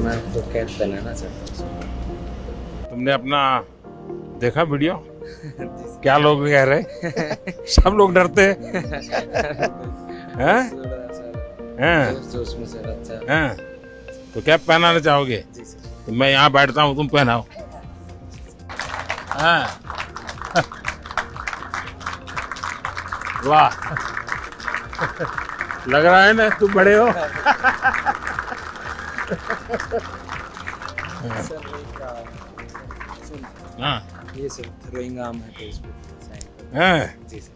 मैं आपको कैप पहनाना चाहता हूँ। तुमने अपना देखा वीडियो? क्या लोग कह रहे? सब लोग डरते हैं। जोश जोश में सर। अच्छा हैं? तो कैप पहनाना चाहोगे? जी सर। तो मैं यहाँ बैठता हूँ, तुम पहनाओ। हाँ। वाह, लग रहा है ना तुम बड़े हो। सर हाँ ये सर थ्रोइंग आर्म है तो इस पे साइन करो। हैं? जी सर।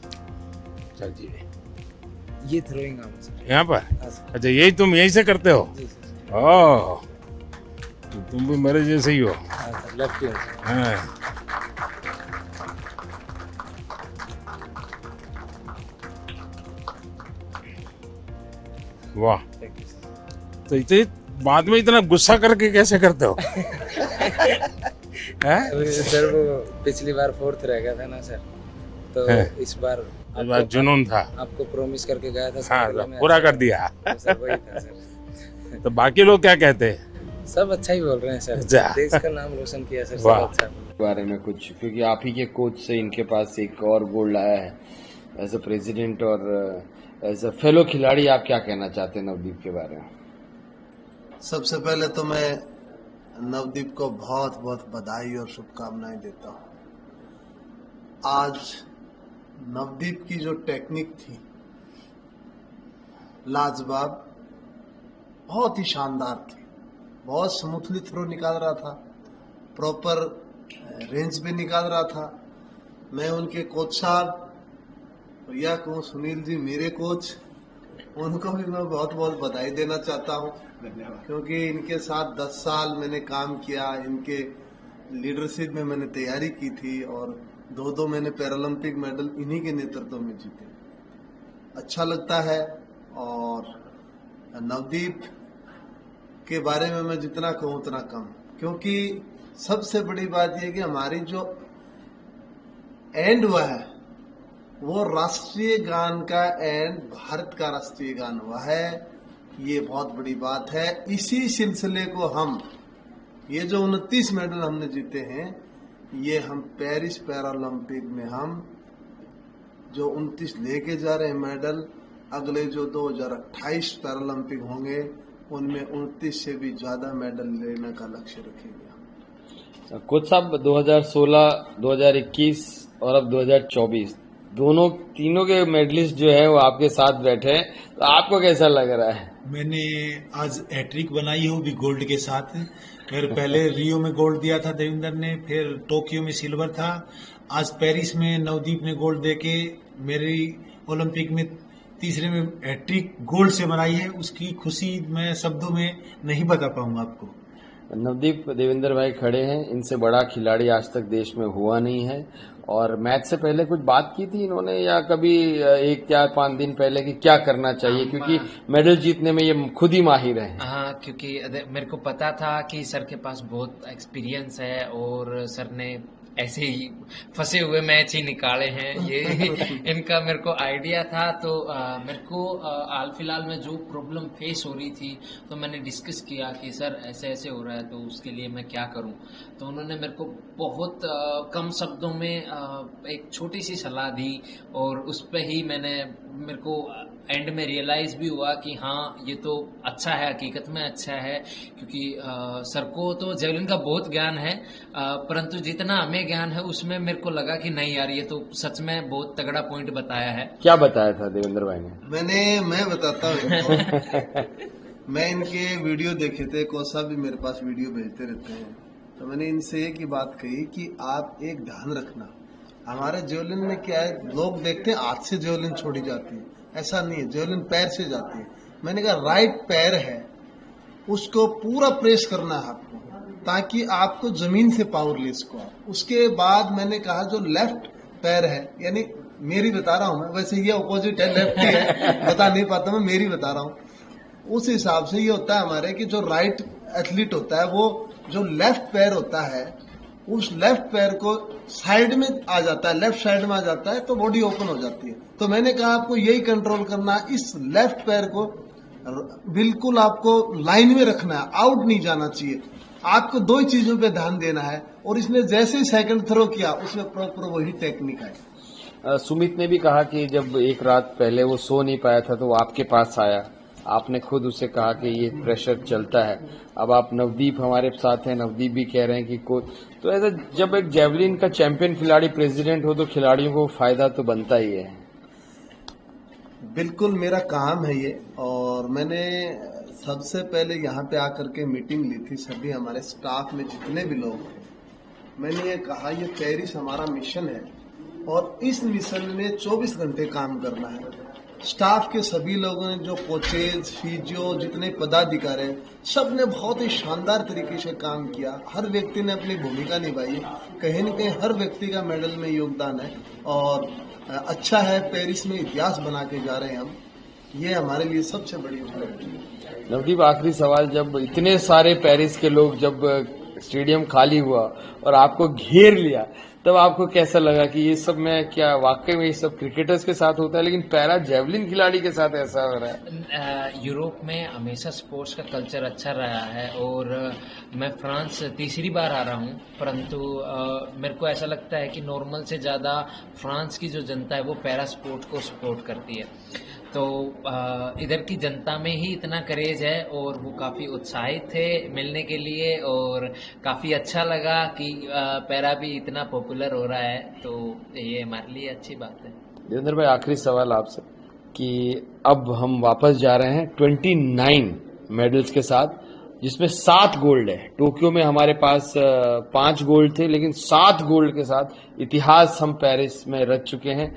चल जी, ये थ्रोइंग आर्म है सर। यहाँ पर। हाँ सर। अच्छा, यही तुम यहीं से करते हो? जी सर। ओह, तो तुम भी मेरे जैसे ही हो। हाँ सर, लेफ्ट हैंड सर। हाँ। वाह, थैंक यू सर। तो इतने बाद में इतना गुस्सा करके कैसे करते हो? हैं? सर वो पिछली बार 4th रह गया था ना सर, तो है। इस बार इस बार जुनून था। आपको प्रॉमिस करके गया था सर, हाँ, अगले में पूरा अच्छा कर दिया। तो सर वही था सर। तो बाकी लोग क्या कहते हैं? सब अच्छा ही बोल रहे हैं सर। अच्छा। देश का नाम रोशन किया सर। वाह। सब अच्छा बोल रहे हैं। बारे में कुछ, क्योंकि आप ही के कोच से इनके पास एक और गोल्ड आया है एज अ प्रेसिडेंट और एज अ फेलो खिलाड़ी, आप क्या कहना चाहते हैं नवदीप के बारे में? सबसे पहले तो मैं नवदीप को बहुत बहुत बधाई और शुभकामनाएं देता हूं। आज नवदीप की जो टेक्निक थी लाजवाब, बहुत ही शानदार थी। बहुत स्मूथली थ्रो निकाल रहा था, प्रॉपर रेंज पे निकाल रहा था। मैं उनके कोच साहब भैया को, सुनील जी मेरे कोच, उनको भी मैं बहुत बहुत बधाई देना चाहता हूं, क्योंकि इनके साथ 10 साल मैंने काम किया। इनके लीडरशिप में मैंने तैयारी की थी और 2 मैंने पैरालंपिक मेडल इन्हीं के नेतृत्व में जीते। अच्छा लगता है। और नवदीप के बारे में मैं जितना कहूँ उतना कम, क्योंकि सबसे बड़ी बात यह कि हमारी जो एंड हुआ है वो राष्ट्रीय गान का एंड भारत का राष्ट्रीय गान हुआ है। ये बहुत बड़ी बात है। इसी सिलसिले को हम, ये जो 29 मेडल हमने जीते हैं, ये हम पेरिस पैरालंपिक में हम जो 29 लेके जा रहे हैं मेडल, अगले जो 2028 पैरालंपिक होंगे उनमें 29 से भी ज्यादा मेडल लेने का लक्ष्य रखेंगे। कोच साहब, 2016, 2021 और अब 2024 तीनों के मेडलिस्ट जो है वो आपके साथ बैठे हैं, तो आपको कैसा लग रहा है? मैंने आज हैट्रिक बनाई है, वो भी गोल्ड के साथ। फिर पहले रियो में गोल्ड दिया था देवेंद्र ने, फिर टोक्यो में सिल्वर था, आज पेरिस में नवदीप ने गोल्ड देके मेरी ओलंपिक में तीसरे में हैट्रिक गोल्ड से बनाई है। उसकी खुशी मैं शब्दों में नहीं बता पाऊंगा आपको। नवदीप, देवेंद्र भाई खड़े हैं, इनसे बड़ा खिलाड़ी आज तक देश में हुआ नहीं है। और मैच से पहले कुछ बात की थी इन्होंने, या कभी 1, 4, 5 दिन पहले कि क्या करना चाहिए, क्योंकि मेडल जीतने में ये खुद ही माहिर हैं? हाँ, क्योंकि मेरे को पता था कि सर के पास बहुत एक्सपीरियंस है और सर ने ऐसे ही फंसे हुए मैच ही निकाले हैं, ये इनका मेरे को आइडिया था। तो मेरे को हाल फिलहाल में जो प्रॉब्लम फेस हो रही थी, तो मैंने डिस्कस किया कि सर ऐसे ऐसे हो रहा है, तो उसके लिए मैं क्या करूं। तो उन्होंने मेरे को बहुत कम शब्दों में एक छोटी सी सलाह दी और उस पर ही मेरे को एंड में रियलाइज भी हुआ कि हाँ, ये तो अच्छा है, हकीकत में अच्छा है। क्योंकि सर को तो जेवलिन का बहुत ज्ञान है, परंतु जितना हमें ज्ञान है उसमें मेरे को लगा कि नहीं यार, ये तो सच में बहुत तगड़ा पॉइंट बताया है। क्या बताया था देवेंद्र भाई ने? मैं बताता हूँ। मैं इनके वीडियो देखे थे, कोसा भी मेरे पास वीडियो भेजते रहते हैं, तो मैंने इनसे एक ही बात कही कि आप एक ध्यान रखना, हमारे जेवलिन में क्या है, लोग देखते हैं हाथ से जेवलिन छोड़ी जाती है, ऐसा नहीं है, जेवलिन पैर से जाती है। मैंने कहा राइट पैर है, उसको पूरा प्रेस करना है आपको, ताकि आपको जमीन से पावर ले इसको आप। उसके बाद मैंने कहा जो लेफ्ट पैर है, यानी मेरी बता रहा हूं मैं, वैसे ये अपोजिट है, लेफ्ट ही है, बता नहीं पाता मैं, मेरी बता रहा हूं। उस हिसाब से ये होता है हमारे कि जो राइट एथलीट होता है वो जो लेफ्ट पैर होता है, उस लेफ्ट पैर को साइड में आ जाता है, लेफ्ट साइड में आ जाता है, तो बॉडी ओपन हो जाती है। तो मैंने कहा आपको यही कंट्रोल करना है, इस लेफ्ट पैर को बिल्कुल आपको लाइन में रखना है, आउट नहीं जाना चाहिए। आपको दो ही चीजों पे ध्यान देना है, और इसने जैसे ही सेकंड थ्रो किया उसमें प्रॉपर वही टेक्निक है। सुमित ने भी कहा कि जब एक रात पहले वो सो नहीं पाया था तो वो आपके पास आया, आपने खुद उसे कहा कि ये प्रेशर चलता है। अब आप नवदीप हमारे साथ हैं, नवदीप भी कह रहे हैं कि तो ऐसा जब एक जेवलिन का चैंपियन खिलाड़ी प्रेसिडेंट हो तो खिलाड़ियों को फायदा तो बनता ही है। बिल्कुल मेरा काम है ये, और मैंने सबसे पहले यहाँ पे आकर के मीटिंग ली थी सभी हमारे स्टाफ में जितने भी लोग थे। मैंने ये कहा ये पेरिस हमारा मिशन है और इस मिशन में 24 घंटे काम करना है। स्टाफ के सभी लोगों ने, जो कोचेज, फिजियो, जितने पदाधिकारी हैं, सब ने बहुत ही शानदार तरीके से काम किया। हर व्यक्ति ने अपनी भूमिका निभाई। कहीं न कहीं हर व्यक्ति का मेडल में योगदान है, और अच्छा है, पेरिस में इतिहास बना के जा रहे हैं हम। ये हमारे लिए सबसे बड़ी उपलब्धि है। नवदीप, आखिरी सवाल, जब इतने सारे पेरिस के लोग, जब स्टेडियम खाली हुआ और आपको घेर लिया, तब आपको कैसा लगा कि ये सब में क्या वाकई में ये सब क्रिकेटर्स के साथ होता है, लेकिन पैरा जेवलिन खिलाड़ी के साथ ऐसा हो रहा है? यूरोप में हमेशा स्पोर्ट्स का कल्चर अच्छा रहा है, और मैं फ्रांस तीसरी बार आ रहा हूँ, परंतु मेरे को ऐसा लगता है कि नॉर्मल से ज़्यादा फ्रांस की जो जनता है वो पैरा स्पोर्ट को सपोर्ट करती है। तो इधर की जनता में ही इतना क्रेज है, और वो काफ़ी उत्साहित थे मिलने के लिए, और काफ़ी अच्छा लगा कि पैरा भी इतना पॉपुलर हो रहा है, तो ये हमारे लिए अच्छी बात है। देवेंद्र भाई, आखिरी सवाल आपसे कि अब हम वापस जा रहे हैं 29 मेडल्स के साथ, जिसमें 7 गोल्ड है। टोक्यो में हमारे पास 5 गोल्ड थे, लेकिन 7 गोल्ड के साथ इतिहास हम पेरिस में रच चुके हैं।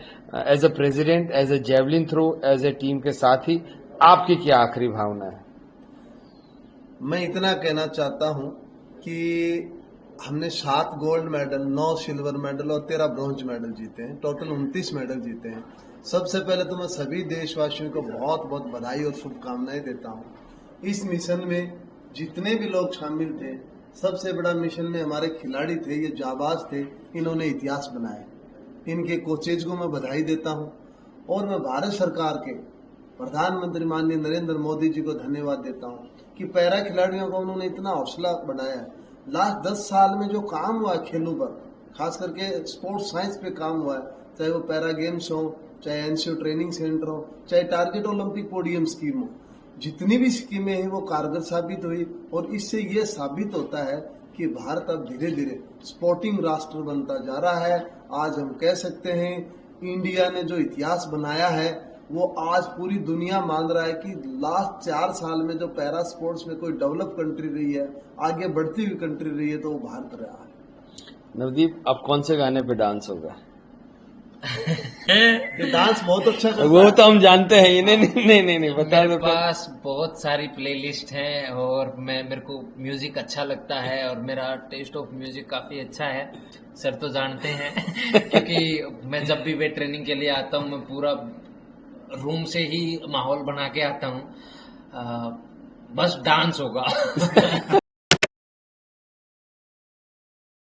As a president, as a javelin throw, as a team के साथ ही आपकी क्या आखिरी भावना है? मैं इतना कहना चाहता हूं कि हमने 7 गोल्ड मेडल, 9 सिल्वर मेडल और 13 ब्रॉन्ज मेडल जीते हैं। टोटल 29 मेडल जीते हैं। सबसे पहले तो मैं सभी देशवासियों को बहुत बहुत बधाई और शुभकामनाएं देता हूं। इस मिशन में जितने भी लोग शामिल थे, सबसे बड़ा मिशन में हमारे खिलाड़ी थे, ये जाबाज थे, इन्होंने इतिहास बनाया। इनके कोचेज को मैं बधाई देता हूं, और मैं भारत सरकार के प्रधानमंत्री माननीय नरेंद्र मोदी जी को धन्यवाद देता हूं कि पैरा खिलाड़ियों को उन्होंने इतना हौसला बढ़ाया है। लास्ट 10 साल में जो काम हुआ है खेलों पर, खास करके स्पोर्ट्स साइंस पे काम हुआ है, चाहे वो पैरा गेम्स हो, चाहे एनसीओ ट्रेनिंग सेंटर हो, चाहे टारगेट ओलंपिक पोडियम स्कीम हो, जितनी भी स्कीमें हैं वो कारगर साबित हुई। और इससे ये साबित होता है कि भारत अब धीरे धीरे स्पोर्टिंग राष्ट्र बनता जा रहा है। आज हम कह सकते हैं इंडिया ने जो इतिहास बनाया है वो आज पूरी दुनिया मान रहा है कि लास्ट 4 साल में जो पैरा स्पोर्ट्स में कोई डेवलप कंट्री रही है, आगे बढ़ती हुई कंट्री रही है, तो वो भारत रहा है। नवदीप, अब कौन से गाने पे डांस होगा? ये डांस बहुत अच्छा करता वो है। तो हम जानते हैं। नहीं बता मेरे दो। पास बहुत सारी प्लेलिस्ट हैं, और मेरे को म्यूजिक अच्छा लगता है, और मेरा टेस्ट ऑफ म्यूजिक काफी अच्छा है, सर तो जानते हैं। क्योंकि मैं जब भी वेट ट्रेनिंग के लिए आता हूँ, मैं पूरा रूम से ही माहौल बना के आता हूँ। बस डांस होगा।